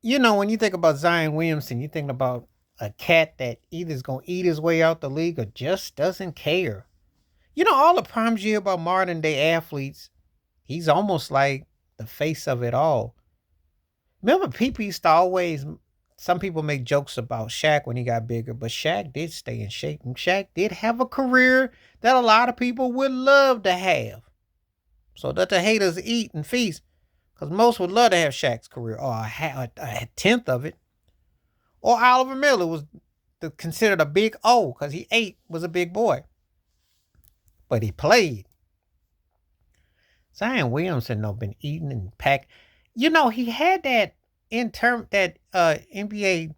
When you think about Zion Williamson, you think about a cat that either is going to eat his way out the league or just doesn't care. All the problems you hear about modern day athletes, he's almost like the face of it all. Remember, people used to always, some people make jokes about Shaq when he got bigger, but Shaq did stay in shape. And Shaq did have a career that a lot of people would love to have. So that the haters eat and feast, because most would love to have Shaq's career or a tenth of it. Or Oliver Miller was considered a big O because he ate, was a big boy, but he played. Zion Williamson though been eating and packed. He had that NBA,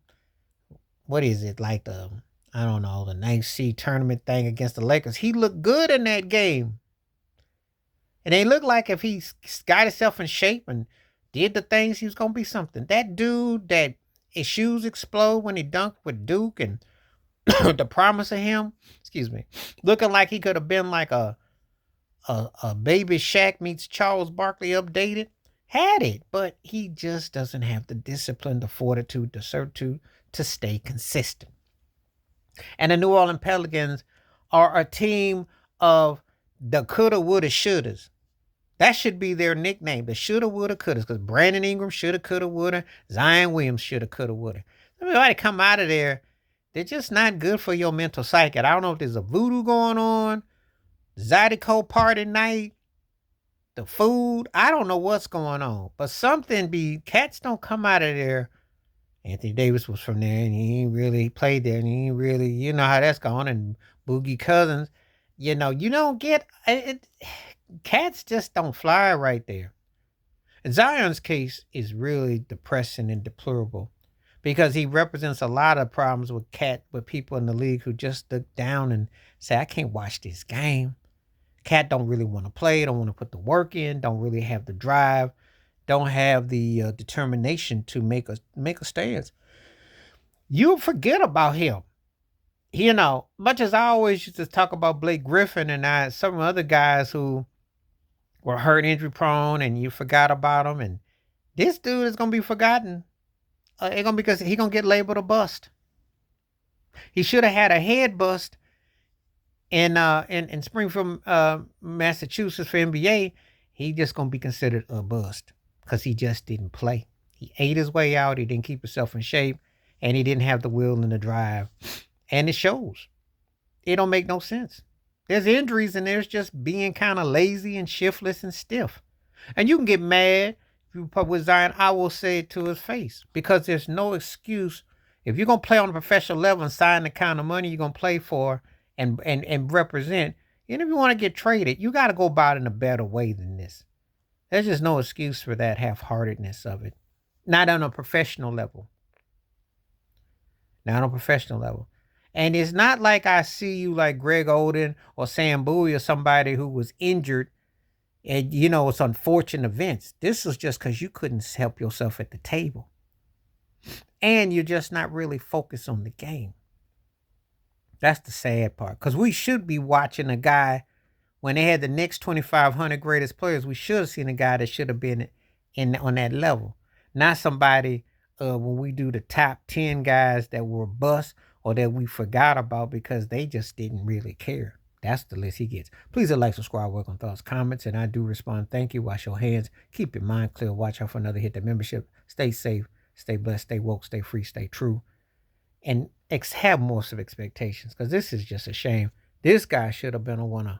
what is it, like the, I don't know, the ninth seed tournament thing against the Lakers. He looked good in that game. And they looked like if he got himself in shape and did the things, he was gonna be something. That dude that his shoes explode when he dunked with Duke, and the promise of him, excuse me, looking like he could have been like a baby Shaq meets Charles Barkley updated, had it, but he just doesn't have the discipline, the fortitude, the certitude to stay consistent. And the New Orleans Pelicans are a team of the coulda, woulda, shouldas. That should be their nickname, the shoulda, woulda, couldas, because Brandon Ingram shoulda, coulda, woulda, Zion Williams shoulda, coulda, woulda. Everybody come out of there, they're just not good for your mental psyche. I don't know if there's a voodoo going on, Zydeco party night, the food. I don't know what's going on, but something cats don't come out of there. Anthony Davis was from there, and he ain't really played there, and he ain't really, you know how that's going. And Boogie Cousins, you don't get it. Cats just don't fly right there. And Zion's case is really depressing and deplorable because he represents a lot of problems with people in the league who just look down and say, I can't watch this game. Cat don't really want to play, don't want to put the work in, don't really have the drive, don't have the determination to make a stance. You forget about him. Much as I always used to talk about Blake Griffin and some other guys who were hurt, injury prone, and you forgot about them, and this dude is gonna be forgotten. It's gonna because he gonna get labeled a bust. He should have had a head bust in Springfield, Massachusetts for NBA. He just gonna be considered a bust because he just didn't play. He ate his way out. He didn't keep himself in shape, and he didn't have the will and the drive, and it shows. It don't make no sense. There's injuries, and there's just being kind of lazy and shiftless and stiff. And you can get mad if you put with Zion. I will say it to his face because there's no excuse. If you're gonna play on a professional level and sign the kind of money you're gonna play for and represent, and if you want to get traded, you got to go about it in a better way than this. There's just no excuse for that half-heartedness of it. Not on a professional level. Not on a professional level. And it's not like I see you like Greg Oden or Sam Bowie or somebody who was injured and, it's unfortunate events. This was just because you couldn't help yourself at the table. And you're just not really focused on the game. That's the sad part. Because we should be watching a guy, when they had the next 2,500 greatest players, we should have seen a guy that should have been on that level. Not somebody when we do the top 10 guys that were bust or that we forgot about because they just didn't really care. That's the list he gets. Please like, subscribe, work on thoughts, comments, and I do respond. Thank you. Wash your hands. Keep your mind clear. Watch out for another hit. The membership. Stay safe. Stay blessed. Stay woke. Stay free. Stay true. And have more of expectations because this is just a shame. This guy should have been on one of